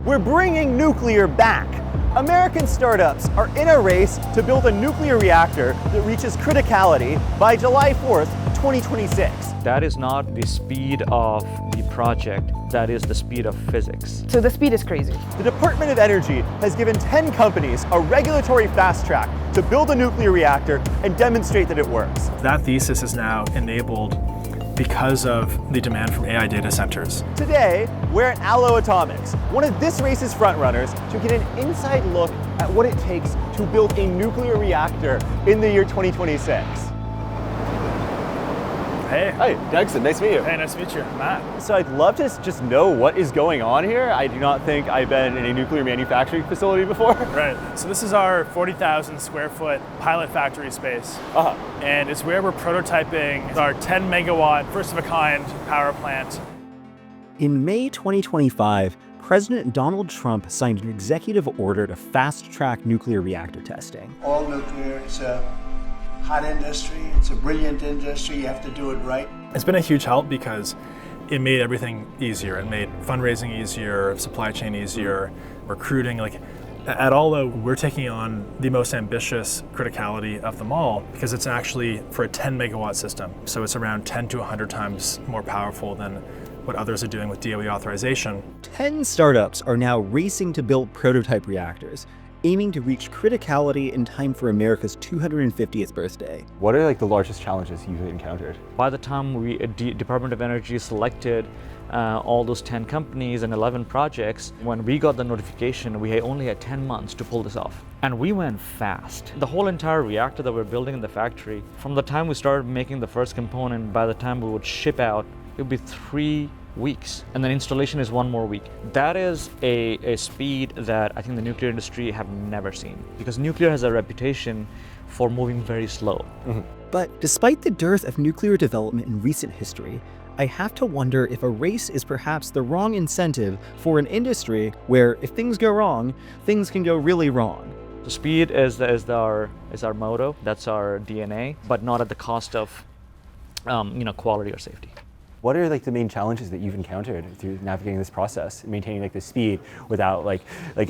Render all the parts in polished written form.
We're bringing nuclear back. American startups are in a race to build a nuclear reactor that reaches criticality by July 4th, 2026. That is not the speed of the project, that is the speed of physics. So the speed is crazy. The Department of Energy has given 10 companies a regulatory fast track to build a nuclear reactor and demonstrate that it works. That thesis is now enabled because of the demand from AI data centers. Today, we're at Aalo Atomics, one of this race's frontrunners, to get an inside look at what it takes to build a nuclear reactor in the year 2026. Hey. Hi, Dougson, nice to meet you. Hey, nice to meet you, Matt. So I'd love to just know what is going on here. I do not think I've been in a nuclear manufacturing facility before. Right, so this is our 40,000 square foot pilot factory space. And it's where we're prototyping our 10 megawatt, first of a kind power plant. In May 2025, President Donald Trump signed an executive order to fast-track nuclear reactor testing. All nuclear, it's a hot industry, it's a brilliant industry, you have to do it right. It's been a huge help because it made everything easier. It made fundraising easier, supply chain easier, recruiting. Like at Aalo, we're taking on the most ambitious criticality of them all because it's actually for a 10 megawatt system. So it's around 10 to 100 times more powerful than what others are doing with DOE authorization. 10 startups are now racing to build prototype reactors, aiming to reach criticality in time for America's 250th birthday. What are the largest challenges you've encountered? By the time we, Department of Energy selected all those 10 companies and 11 projects, when we got the notification, we only had 10 months to pull this off. And we went fast. The whole entire reactor that we're building in the factory, from the time we started making the first component, by the time we would ship out, it would be 3 weeks, and then installation is 1 more week. That is a speed that I think the nuclear industry have never seen, because nuclear has a reputation for moving very slow. But despite the dearth of nuclear development in recent history, I have to wonder if a race is perhaps the wrong incentive for an industry where if things go wrong, things can go really wrong. So speed is our motto, that's our DNA, but not at the cost of quality or safety. What are the main challenges that you've encountered through navigating this process, maintaining the speed without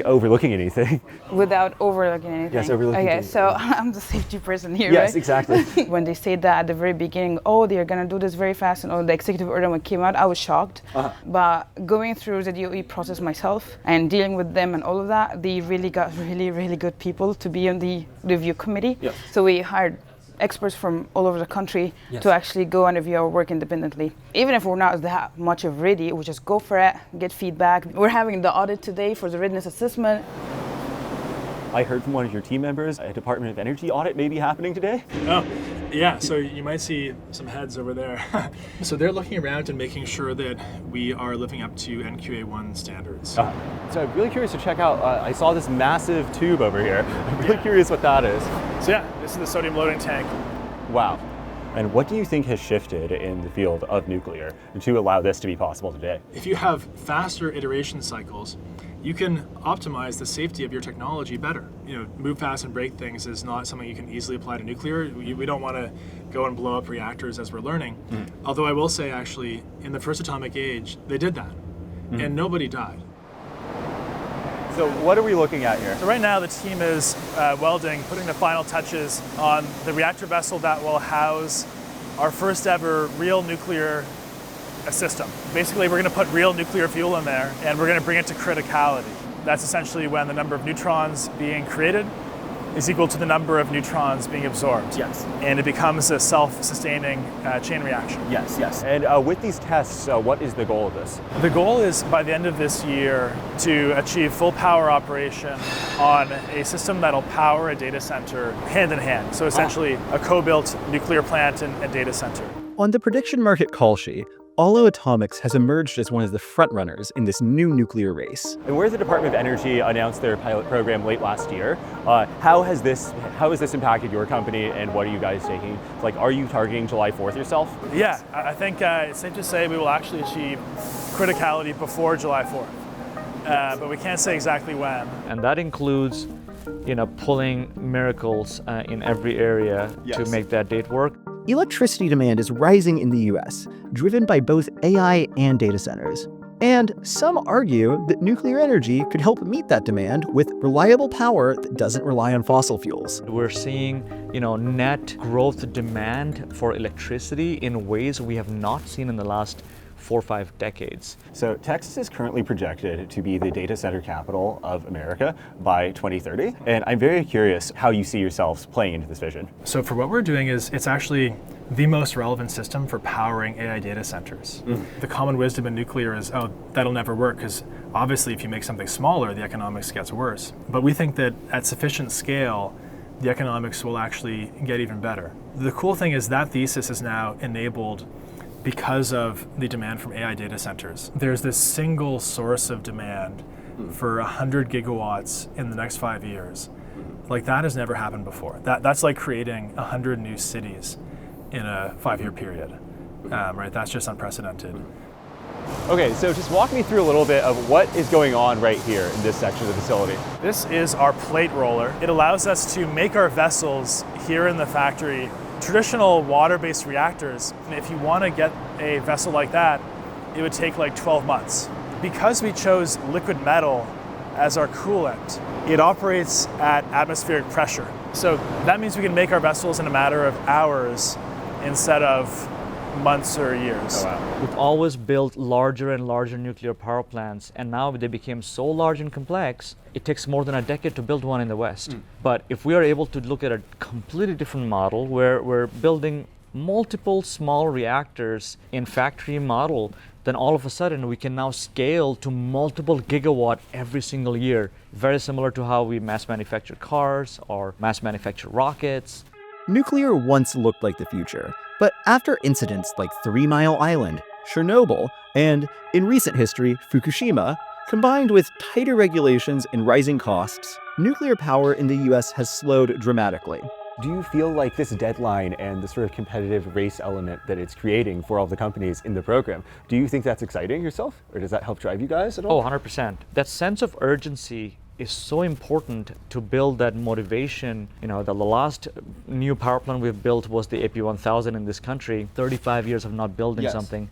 overlooking anything? Without overlooking anything. Yes, overlooking Okay, anything. so I'm the safety person here, Yes, right? exactly. When they said that at the very beginning, oh, they're gonna do this very fast, and all the executive order when it came out, I was shocked. But going through the DOE process myself and dealing with them and all of that, they really got really good people to be on the review committee. Yep. So we hired experts from all over the country to actually go and review our work independently. Even if we're not that much of ready, we just go for it, get feedback. We're having the audit today for the readiness assessment. I heard from one of your team members, a Department of Energy audit may be happening today. Oh, yeah, so you might see some heads over there. So they're looking around and making sure that we are living up to NQA1 standards. So I'm really curious to check out, I saw this massive tube over here. I'm really curious what that is. So yeah, this is the sodium loading tank. Wow. And what do you think has shifted in the field of nuclear to allow this to be possible today? If you have faster iteration cycles, you can optimize the safety of your technology better. Move fast and break things is not something you can easily apply to nuclear. We don't want to go and blow up reactors as we're learning. Although I will say, actually, in the first atomic age, they did that, and nobody died. So what are we looking at here? So right now the team is welding, putting the final touches on the reactor vessel that will house our first ever real nuclear system. Basically, we're going to put real nuclear fuel in there, and we're going to bring it to criticality. That's essentially when the number of neutrons being created is equal to the number of neutrons being absorbed. Yes. And it becomes a self-sustaining chain reaction. Yes, yes. And with these tests, what is the goal of this? The goal is by the end of this year to achieve full power operation on a system that'll power a data center hand in hand. So essentially a co-built nuclear plant and data center. On the prediction market call sheet, Aalo Atomics has emerged as one of the frontrunners in this new nuclear race. And where the Department of Energy announced their pilot program late last year, how has this impacted your company, and what are you guys taking? Are you targeting July 4th yourself? Yeah, I think it's safe to say we will actually achieve criticality before July 4th, but we can't say exactly when. And that includes, pulling miracles in every area to make that date work. Electricity demand is rising in the US, driven by both AI and data centers. And some argue that nuclear energy could help meet that demand with reliable power that doesn't rely on fossil fuels. We're seeing, net growth demand for electricity in ways we have not seen in the last 4 or 5 decades. So Texas is currently projected to be the data center capital of America by 2030. And I'm very curious how you see yourselves playing into this vision. So for what we're doing is it's actually the most relevant system for powering AI data centers. The common wisdom in nuclear is, oh, that'll never work, because obviously if you make something smaller, the economics gets worse. But we think that at sufficient scale, the economics will actually get even better. The cool thing is that thesis is now enabled because of the demand from AI data centers. There's this single source of demand for 100 gigawatts in the next 5 years. Like, that has never happened before. That's like creating 100 new cities in a 5-year period, right? That's just unprecedented. Okay, so just walk me through a little bit of what is going on right here in this section of the facility. This is our plate roller. It allows us to make our vessels here in the factory. Traditional water-based reactors, if you want to get a vessel like that, it would take like 12 months. Because we chose liquid metal as our coolant, it operates at atmospheric pressure. So that means we can make our vessels in a matter of hours instead of months or years. Oh, wow. We've always built larger and larger nuclear power plants, and now they became so large and complex, it takes more than a decade to build one in the West. But if we are able to look at a completely different model where we're building multiple small reactors in factory model, then all of a sudden we can now scale to multiple gigawatt every single year. Very similar to how we mass manufacture cars or mass manufacture rockets. Nuclear once looked like the future, but after incidents like 3 Mile Island, Chernobyl, and, in recent history, Fukushima, combined with tighter regulations and rising costs, nuclear power in the US has slowed dramatically. Do you feel like this deadline and the sort of competitive race element that it's creating for all the companies in the program, do you think that's exciting yourself? Or does that help drive you guys at all? Oh, 100%. That sense of urgency is so important to build that motivation. The last new power plant we've built was the AP1000 in this country. 35 years of not building something.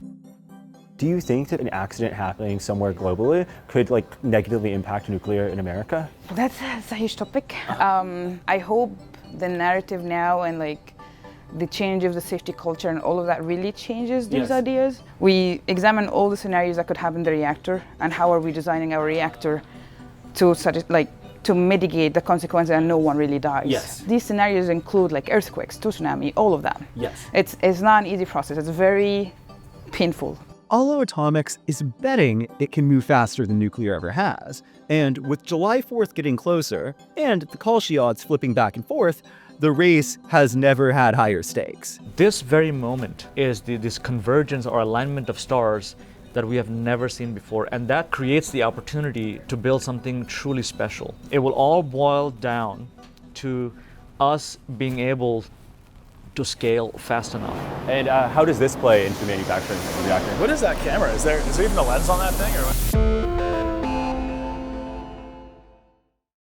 Do you think that an accident happening somewhere globally could negatively impact nuclear in America? That's a huge topic. I hope the narrative now and the change of the safety culture and all of that really changes these ideas. We examine all the scenarios that could happen in the reactor and how are we designing our reactor to mitigate the consequences and no one really dies. Yes. These scenarios include earthquakes, tsunami, all of that. Yes. It's not an easy process. It's very painful. Aalo Atomics is betting it can move faster than nuclear ever has. And with July 4th getting closer, and the Kalshi odds flipping back and forth, the race has never had higher stakes. This very moment is this convergence or alignment of stars that we have never seen before, and that creates the opportunity to build something truly special. It will all boil down to us being able to scale fast enough. And how does this play into the manufacturing of the reactor? What is that camera? Is there even a lens on that thing, or what?